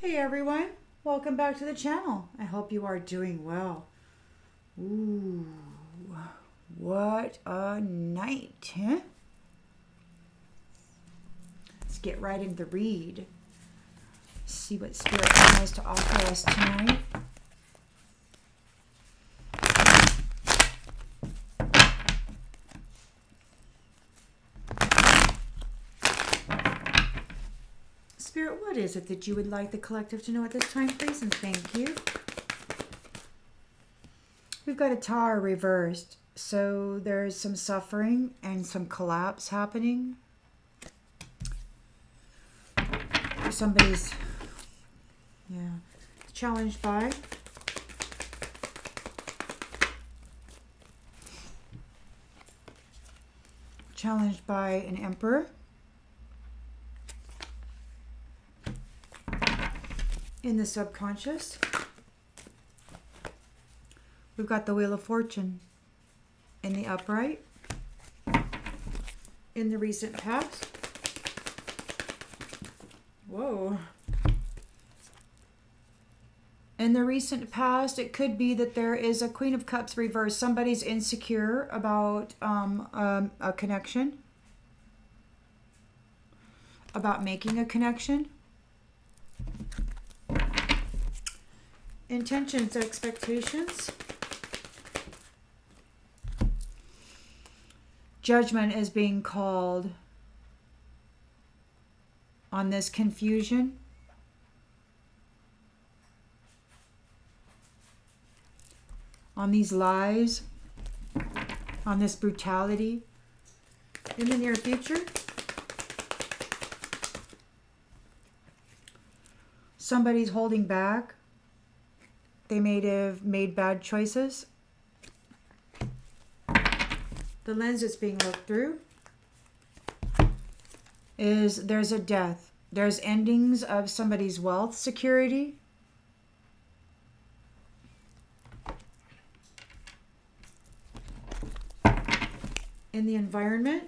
Hey everyone, welcome back to the channel. I hope you are doing well. Ooh, what a night, huh? Let's get right into the read. See what Spirit has to offer us tonight. Spirit, what is it that you would like the collective to know at this time, please? And thank you. We've got a Tower reversed. So there's some suffering and some collapse happening. Somebody's, challenged by. Challenged by an Emperor. In the subconscious, we've got the Wheel of Fortune in the upright. In the recent past, whoa. In the recent past, it could be that there is a Queen of Cups reversed. Somebody's insecure about a connection, about making a connection. Intentions, expectations. Judgment is being called on this confusion. On these lies. On this brutality. In the near future. Somebody's holding back. They may have made bad choices. The lens that's being looked through is there's a death. There's endings of somebody's wealth security. In the environment.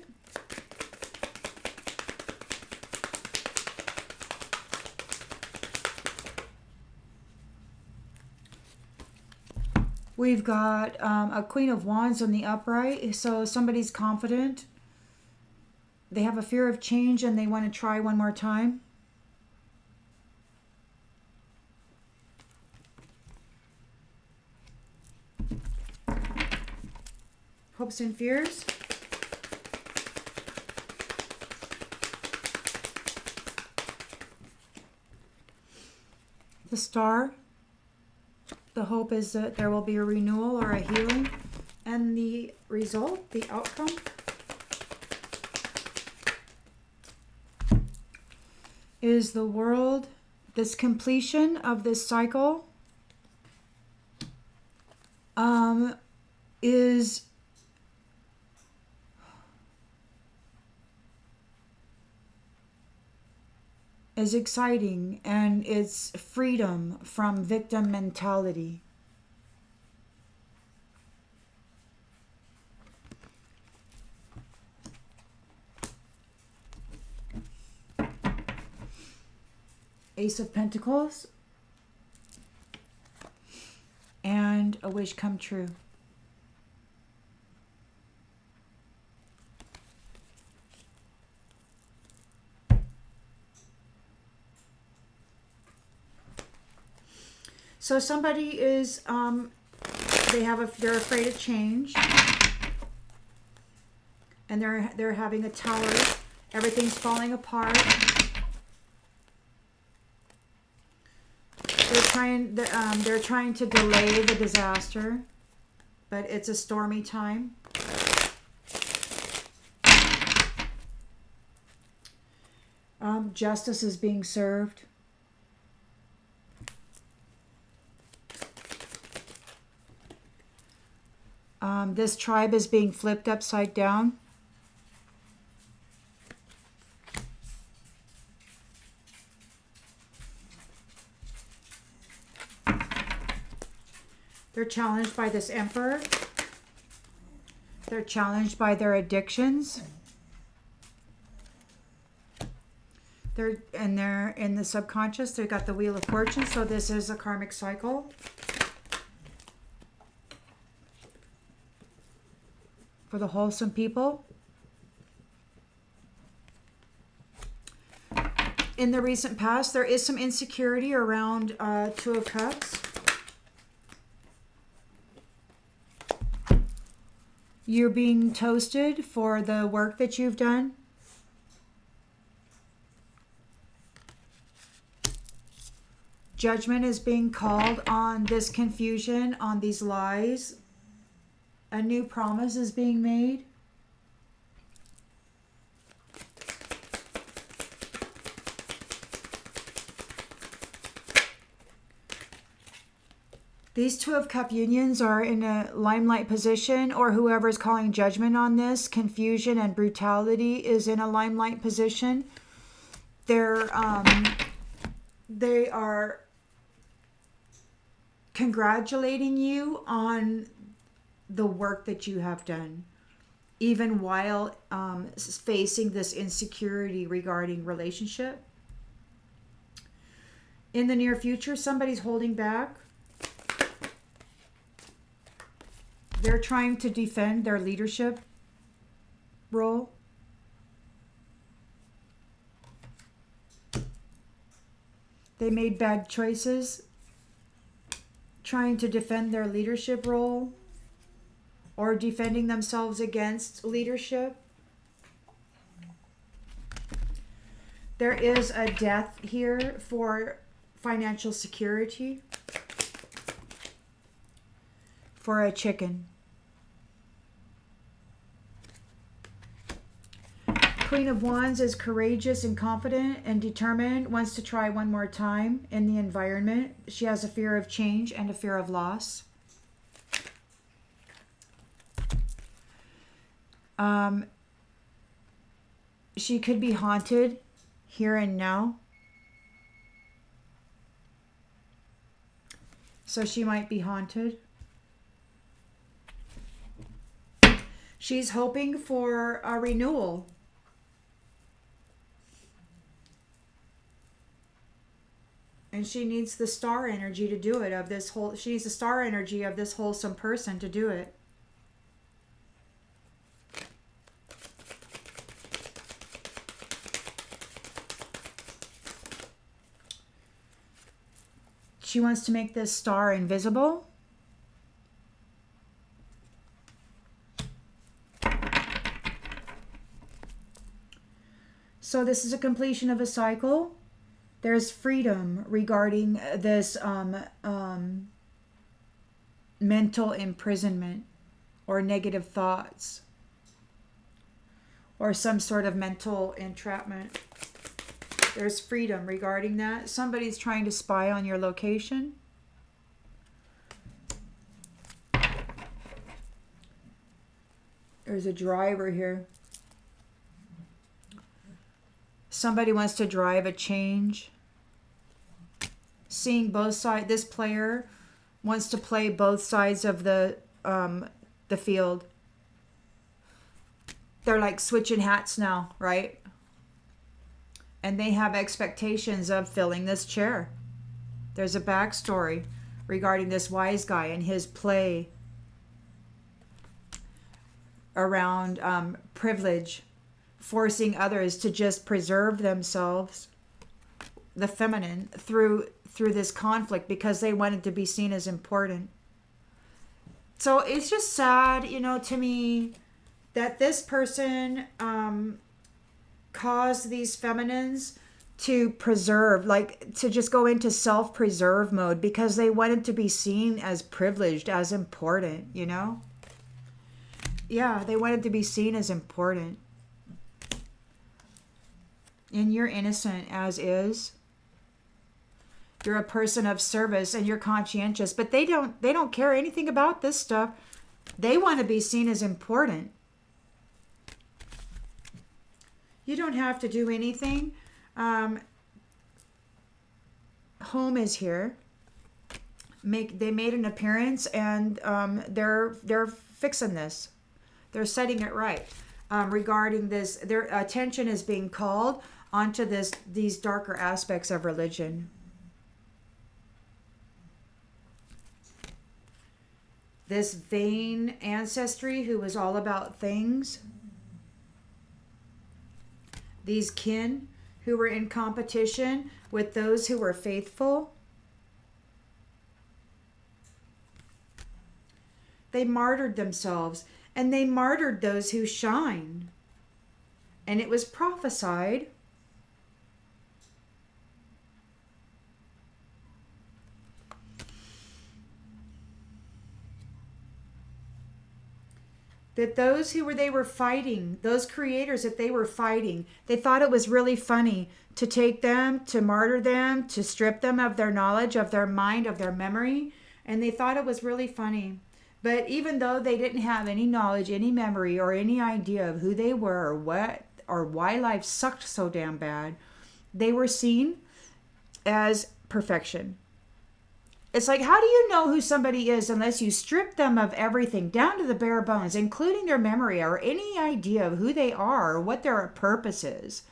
We've got a Queen of Wands on the upright. So somebody's confident. They have a fear of change and they want to try one more time. Hopes and fears. The Star. The hope is that there will be a renewal or a healing. And the result, the outcome, is the world, this completion of this cycle, is exciting, and it's freedom from victim mentality. Ace of Pentacles and a wish come true. So somebody is, they're afraid of change, and they're having a tower. Everything's falling apart. They're trying to delay the disaster, but it's a stormy time. Justice is being served. This tribe is being flipped upside down. They're challenged by this Emperor. They're challenged by their addictions. They're in the subconscious. They got the Wheel of Fortune. So this is a karmic cycle. For the wholesome people. In the recent past, there is some insecurity around Two of Cups. You're being toasted for the work that you've done. Judgment is being called on this confusion, on these lies. A new promise is being made. These Two of Cup unions are in a limelight position, or whoever is calling judgment on this, confusion and brutality, is in a limelight position. They are congratulating you on the work that you have done, even while facing this insecurity regarding relationship. In the near future, somebody's holding back. They're trying to defend their leadership role. They made bad choices trying to defend their leadership role or defending themselves against leadership. There is a death here for financial security for a chicken. Queen of Wands is courageous and confident and determined, wants to try one more time in the environment. She has a fear of change and a fear of loss. She could be haunted here and now. So she might be haunted. She's hoping for a renewal. And she needs the star energy to do it, she needs the star energy of this wholesome person to do it. She wants to make this star invisible. So this is a completion of a cycle. There's freedom regarding this mental imprisonment or negative thoughts or some sort of mental entrapment. There's freedom regarding that. Somebody's trying to spy on your location. There's a driver here. Somebody wants to drive a change. Seeing both sides. This player wants to play both sides of the field. They're like switching hats now, right? And they have expectations of filling this chair. There's a backstory regarding this wise guy and his play around privilege, forcing others to just preserve themselves, the feminine, through this conflict because they wanted to be seen as important. So it's just sad, to me, that this person caused these feminines to preserve, to just go into self-preserve mode because they wanted to be seen as privileged, as important, Yeah, they wanted to be seen as important. And you're innocent as is. You're a person of service and you're conscientious, but they don't care anything about this stuff. They want to be seen as important. You don't have to do anything. Home is here. They made an appearance and they're fixing this. They're setting it right. Regarding this, their attention is being called onto these darker aspects of religion. This vain ancestry who was all about things. These kin who were in competition with those who were faithful. They martyred themselves, and they martyred those who shine. And it was prophesied that those they were fighting, those creators that they were fighting, they thought it was really funny to take them, to martyr them, to strip them of their knowledge, of their mind, of their memory. And they thought it was really funny. But even though they didn't have any knowledge, any memory, or any idea of who they were or what or why life sucked so damn bad, they were seen as perfection. It's like, how do you know who somebody is unless you strip them of everything down to the bare bones, including their memory or any idea of who they are or what their purpose is?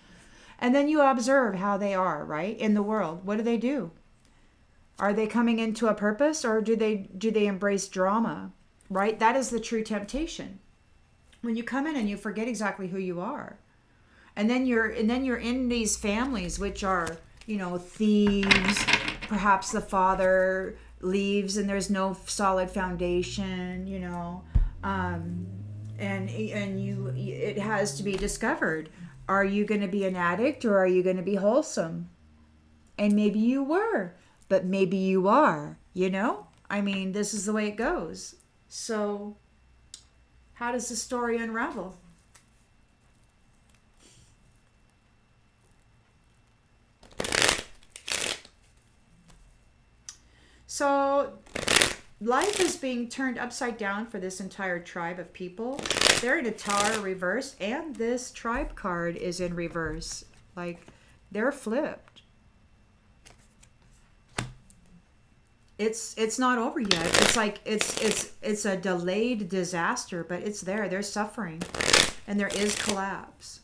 And then you observe how they are, right, in the world. What do? Are they coming into a purpose, or do they embrace drama? Right? That is the true temptation. When you come in and you forget exactly who you are. And then you're in these families which are, thieves. Perhaps the father leaves and there's no solid foundation, and it has to be discovered. Are you going to be an addict, or are you going to be wholesome? And maybe you were, but maybe you are, this is the way it goes. So how does the story unravel? So life is being turned upside down for this entire tribe of people. They're in a tower reverse, and this tribe card is in reverse. Like, they're flipped. It's not over yet. It's like it's a delayed disaster, but it's there. They're suffering, and there is collapse.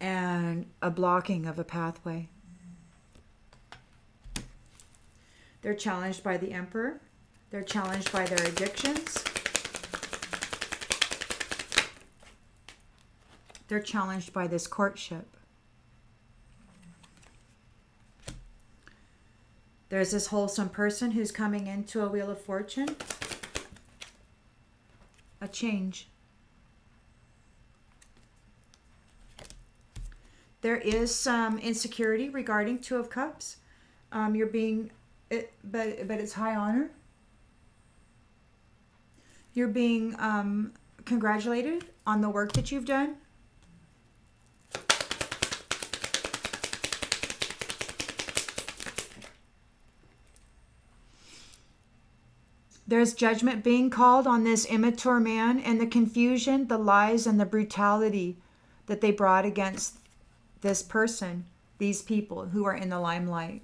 And a blocking of a pathway. They're challenged by the Emperor. They're challenged by their addictions. They're challenged by this courtship. There's this wholesome person who's coming into a Wheel of Fortune. A change. There is some insecurity regarding Two of Cups. You're being, but it's high honor. You're being congratulated on the work that you've done. There's judgment being called on this immature man, and the confusion, the lies, and the brutality that they brought against this person, these people who are in the limelight.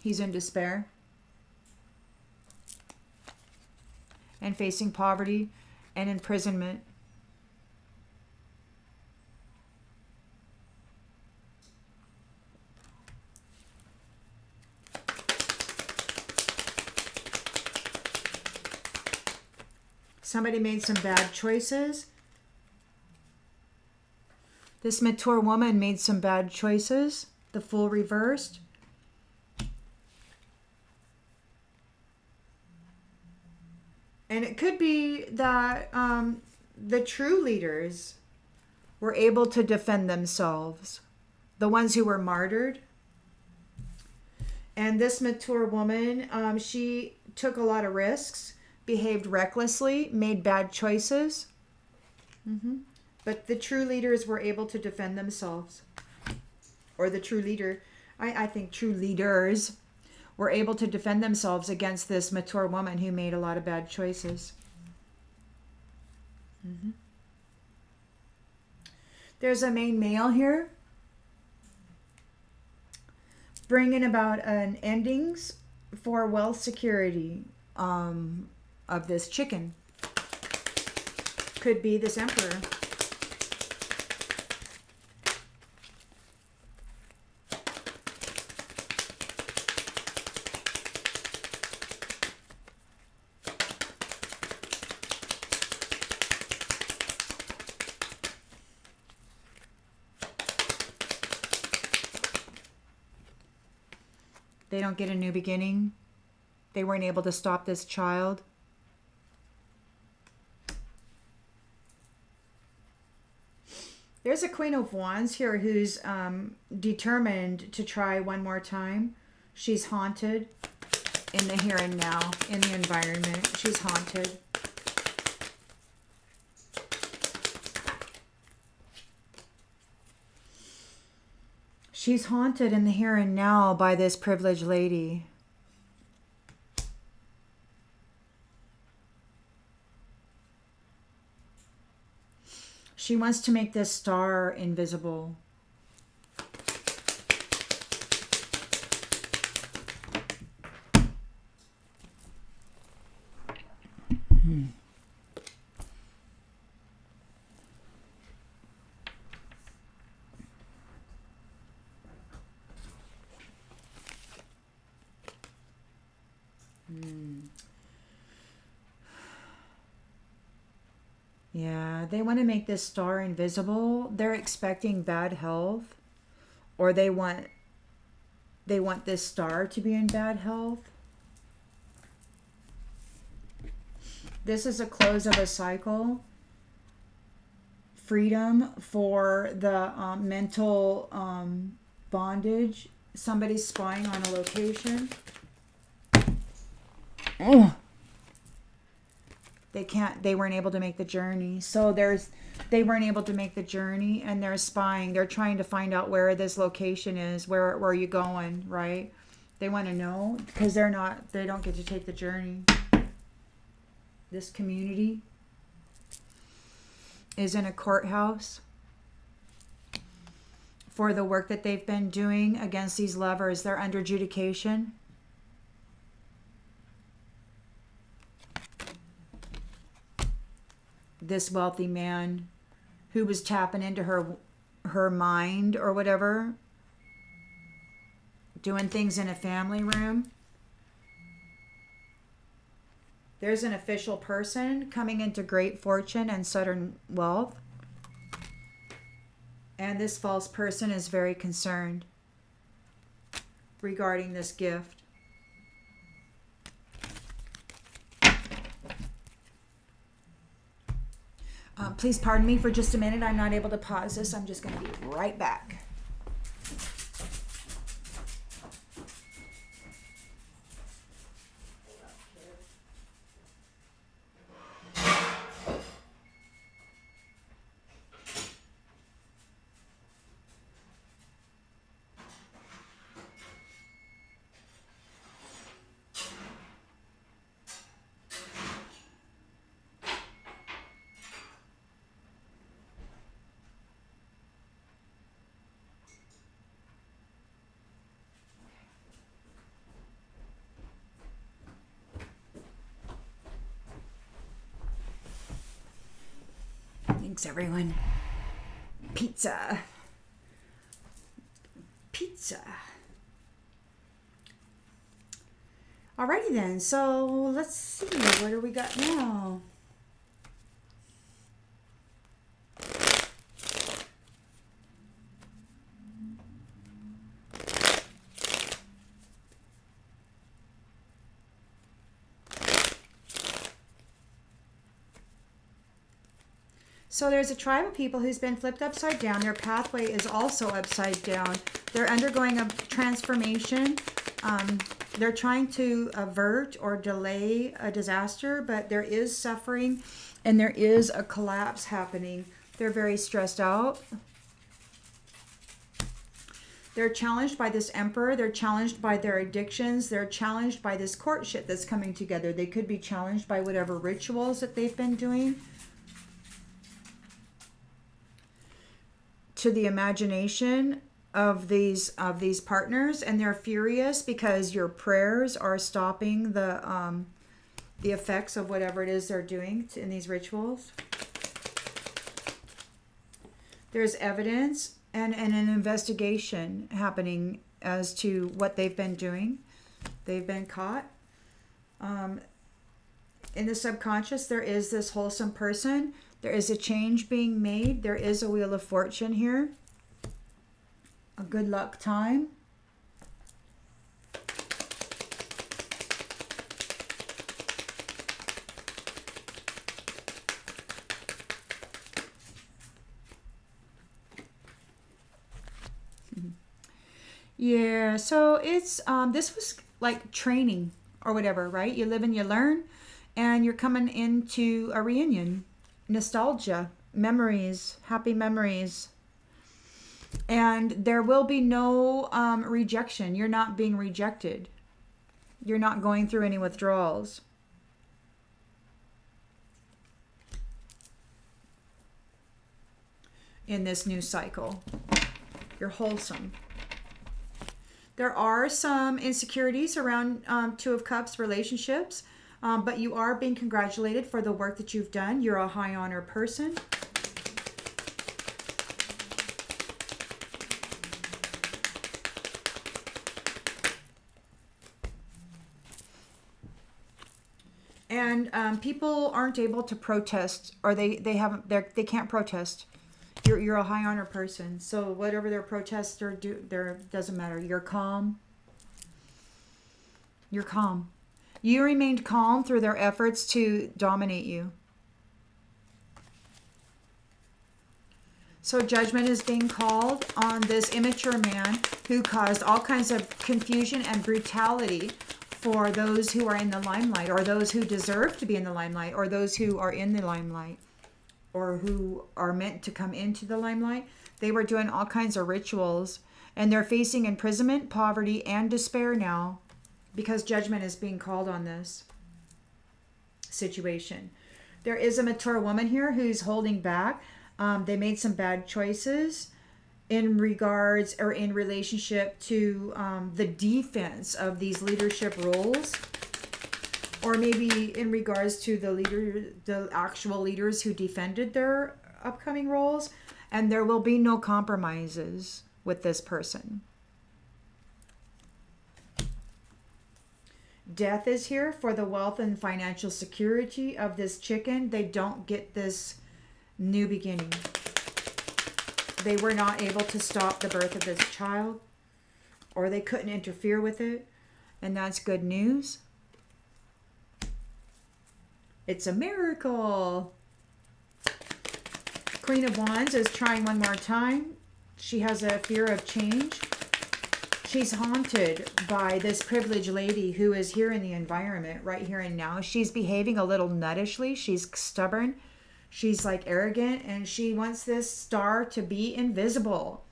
He's in despair and facing poverty and imprisonment. Somebody made some bad choices. This mature woman made some bad choices. The Fool reversed. And it could be that the true leaders were able to defend themselves. The ones who were martyred. And this mature woman, she took a lot of risks, behaved recklessly, made bad choices. But the true leaders were able to defend themselves. Or the true leader, I think true leaders were able to defend themselves against this mature woman who made a lot of bad choices. There's a main male here, bringing about an endings for wealth security of this chicken. Could be this emperor. They don't get a new beginning. They weren't able to stop this child. There's a Queen of Wands here who's determined to try one more time. She's haunted in the here and now, in the environment. She's haunted. She's haunted in the here and now by this privileged lady. She wants to make this star invisible. Yeah, they want to make this star invisible. They're expecting bad health, or they want this star to be in bad health. This is a close of a cycle. Freedom for the mental bondage. Somebody's spying on a location. Oh. They weren't able to make the journey. So they weren't able to make the journey, and they're spying. They're trying to find out where this location is. Where are you going, right? They want to know because they don't get to take the journey. This community is in a courthouse for the work that they've been doing against these lovers. They're under adjudication. This wealthy man who was tapping into her mind or whatever, doing things in a family room. There's an official person coming into great fortune and sudden wealth. And this false person is very concerned regarding this gift. Please pardon me for just a minute. I'm not able to pause this. I'm just going to be right back. Thanks, everyone. Pizza. Alrighty then. So let's see. What do we got now? So there's a tribe of people who's been flipped upside down. Their pathway is also upside down. They're undergoing a transformation. They're trying to avert or delay a disaster, but there is suffering and there is a collapse happening. They're very stressed out. They're challenged by this emperor. They're challenged by their addictions. They're challenged by this courtship that's coming together. They could be challenged by whatever rituals that they've been doing. to the imagination of these partners, and they're furious because your prayers are stopping the effects of whatever it is they're doing in these rituals. There's evidence and an investigation happening as to what they've been doing. They've been caught. In the subconscious, there is this wholesome person. There is a change being made. There is a wheel of fortune here. A good luck time. Yeah, so it's this was like training or whatever, right? You live and you learn, and you're coming into a reunion, nostalgia, memories, happy memories. And there will be no rejection. You're not being rejected. You're not going through any withdrawals. In this new cycle, you're wholesome. There are some insecurities around Two of Cups relationships, but you are being congratulated for the work that you've done. You're a high honor person. And people aren't able to protest, or they can't protest. You're a high honor person, so whatever their protests doesn't matter. You're calm. You're calm. You remained calm through their efforts to dominate you. So judgment is being called on this immature man who caused all kinds of confusion and brutality for those who are in the limelight, or those who deserve to be in the limelight, or those who are in the limelight, or who are meant to come into the limelight. They were doing all kinds of rituals, and they're facing imprisonment, poverty, and despair now because judgment is being called on this situation. There is a mature woman here who's holding back. They made some bad choices in regards or in relationship to the defense of these leadership roles, or maybe in regards to the actual leaders who defended their upcoming roles. And there will be no compromises with this person. Death is here for the wealth and financial security of this chicken. They don't get this new beginning. They were not able to stop the birth of this child, or they couldn't interfere with it. And that's good news. It's a miracle. Queen of Wands is trying one more time. She has a fear of change. She's haunted by this privileged lady who is here in the environment right here and now. She's behaving a little nuttishly. She's stubborn. She's like arrogant, and she wants this star to be invisible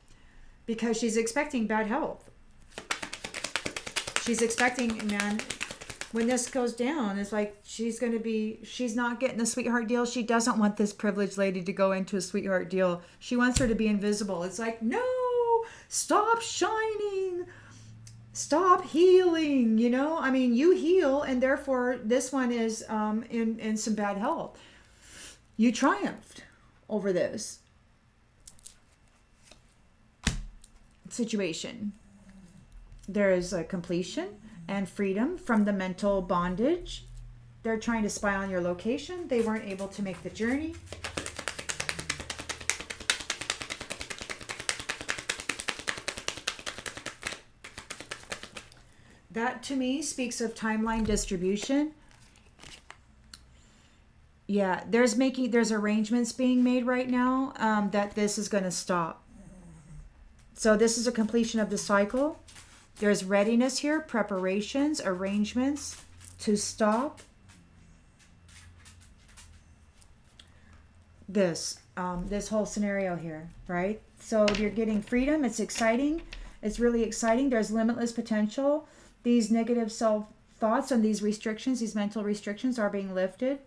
because she's expecting bad health. She's expecting, man, when this goes down, it's like she's not getting the sweetheart deal. She doesn't want this privileged lady to go into a sweetheart deal. She wants her to be invisible. It's like, no, stop shining. Stop healing, you know? I mean, you heal, and therefore this one is in some bad health. You triumphed over this situation. There is a completion and freedom from the mental bondage. They're trying to spy on your location. They weren't able to make the journey. That to me speaks of timeline distribution. Yeah, there's arrangements being made right now that this is going to stop. So this is a completion of the cycle. There's readiness here, preparations, arrangements to stop this whole scenario here, right? So you're getting freedom. It's exciting. It's really exciting. There's limitless potential. These negative self thoughts and these restrictions, these mental restrictions are being lifted.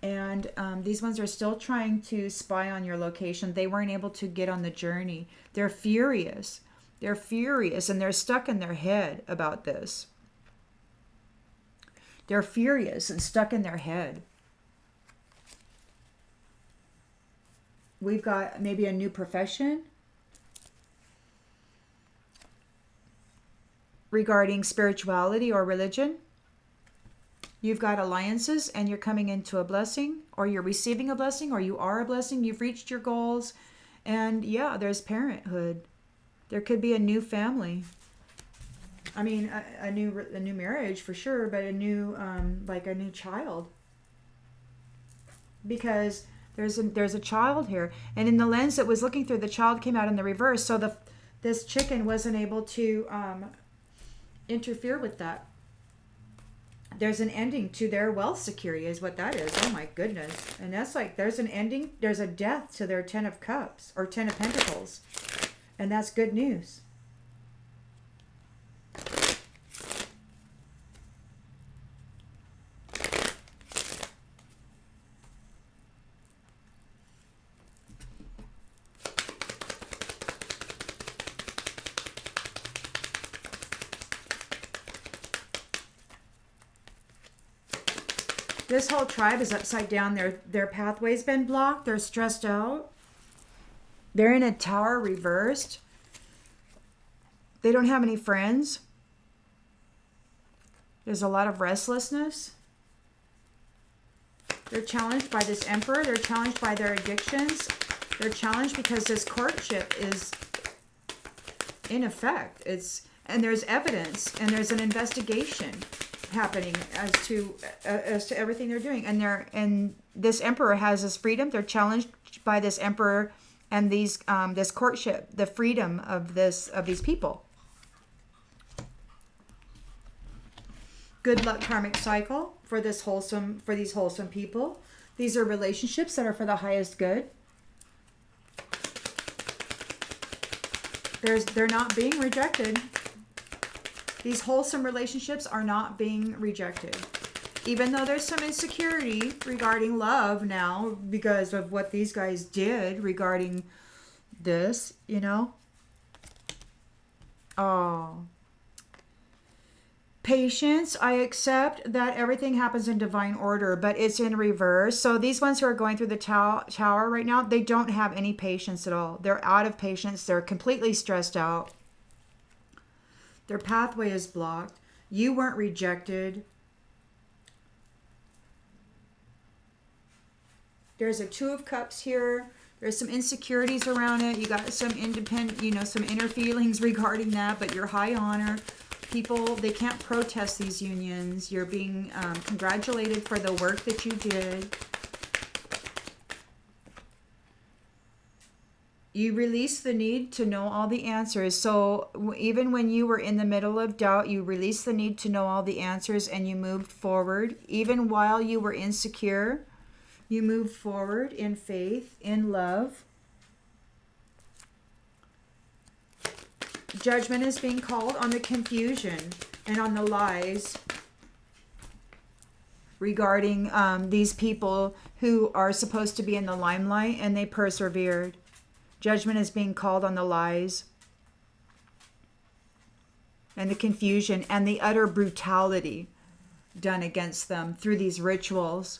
And these ones are still trying to spy on your location. They weren't able to get on the journey. They're furious. They're furious and they're stuck in their head about this. They're furious and stuck in their head. We've got maybe a new profession regarding spirituality or religion. You've got alliances and you're coming into a blessing, or you're receiving a blessing, or you are a blessing. You've reached your goals. And yeah, there's parenthood. There could be a new family. I mean, a new marriage for sure, but a new like a new child. Because there's a child here, and in the lens that was looking through, the child came out in the reverse. So this chicken wasn't able to interfere with that. There's an ending to their wealth security is what that is. Oh my goodness. And that's like, there's an ending, there's a death to their 10 of cups or 10 of pentacles. And that's good news. This whole tribe is upside down. Their pathway's been blocked. They're stressed out. They're in a tower reversed. They don't have any friends. There's a lot of restlessness. They're challenged by this emperor. They're challenged by their addictions. They're challenged because this courtship is in effect. And there's evidence and there's an investigation happening as to everything they're doing, and this emperor has this freedom. They're challenged by this emperor and this courtship, the freedom of these people. Good luck karmic cycle for these wholesome people. These are relationships that are for the highest good. They're not being rejected. These wholesome relationships are not being rejected. Even though there's some insecurity regarding love now because of what these guys did regarding this, you know. Oh. Patience. I accept that everything happens in divine order, but it's in reverse. So these ones who are going through the tower right now, they don't have any patience at all. They're out of patience. They're completely stressed out. Their pathway is blocked. You weren't rejected. There's a 2 of Cups here. There's some insecurities around it. You got some independent, some inner feelings regarding that, but you're high honor. People, they can't protest these unions. You're being congratulated for the work that you did. You release the need to know all the answers. So even when you were in the middle of doubt, you released the need to know all the answers and you moved forward. Even while you were insecure, you moved forward in faith, in love. Judgment is being called on the confusion and on the lies regarding these people who are supposed to be in the limelight, and they persevered. Judgment is being called on the lies and the confusion and the utter brutality done against them through these rituals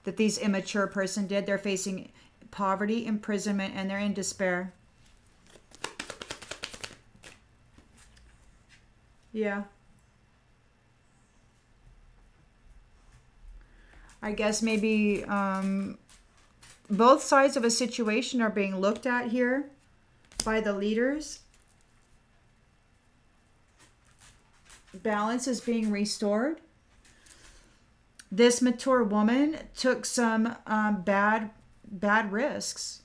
that these immature person did. They're facing poverty, imprisonment, and they're in despair. Yeah. I guess maybe both sides of a situation are being looked at here by the leaders. Balance is being restored. This mature woman took some bad risks.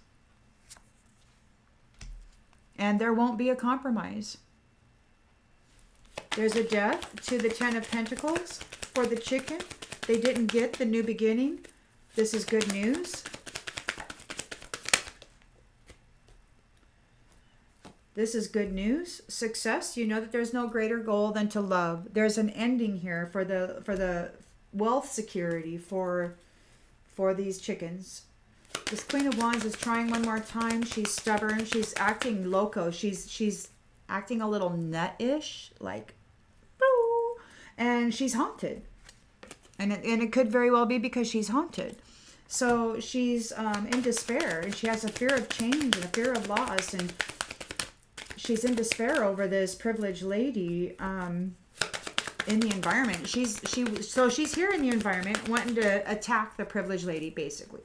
And there won't be a compromise. There's a death to the 10 of Pentacles for the chicken. They didn't get the new beginning. This is good news. This is good news. Success. You know that there's no greater goal than to love. There's an ending here for the wealth security, for for these chickens. This Queen of Wands is trying one more time. She's stubborn. She's acting loco. She's acting a little nut-ish, like, boo, and she's haunted. And it could very well be because she's haunted. So she's in despair, and she has a fear of change and a fear of loss, and she's in despair over this privileged lady in the environment. So she's here in the environment wanting to attack the privileged lady, basically.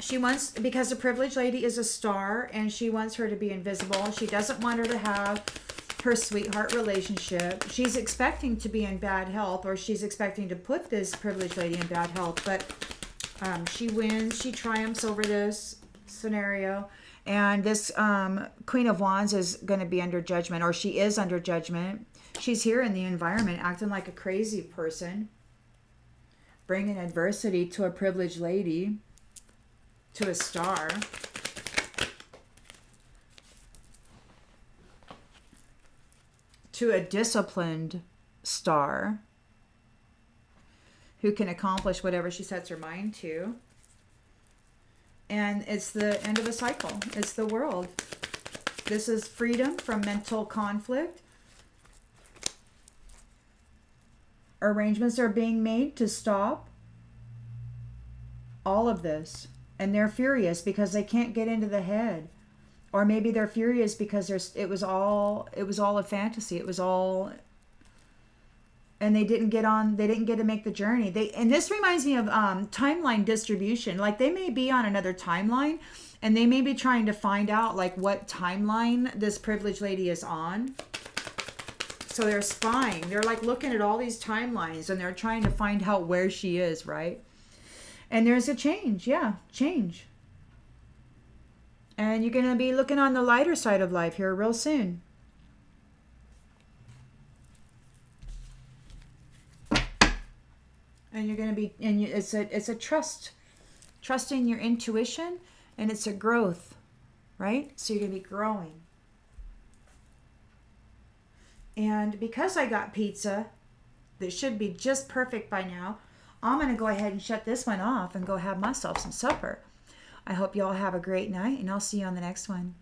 She wants, because the privileged lady is a star, and she wants her to be invisible. She doesn't want her to have her sweetheart relationship. She's expecting to be in bad health, or she's expecting to put this privileged lady in bad health, but she wins. She triumphs over this scenario. And this Queen of Wands is going to be under judgment, or she is under judgment. She's here in the environment acting like a crazy person, bringing adversity to a privileged lady, to a star. To a disciplined star who can accomplish whatever she sets her mind to. And it's the end of a cycle. It's the world. This is freedom from mental conflict. Arrangements are being made to stop all of this. And they're furious because they can't get into the head. Or maybe they're furious because it was all a fantasy. It was all, and they didn't get to make the journey. And this reminds me of timeline distribution. Like, they may be on another timeline, and they may be trying to find out like what timeline this privileged lady is on. So they're spying. They're like looking at all these timelines, and they're trying to find out where she is, right? And there's a change. Yeah, change. And you're going to be looking on the lighter side of life here real soon. And you're going to be, and it's a trusting your intuition, and it's a growth, right? So you're going to be growing. And because I got pizza that should be just perfect by now, I'm going to go ahead and shut this one off and go have myself some supper. I hope you all have a great night, and I'll see you on the next one.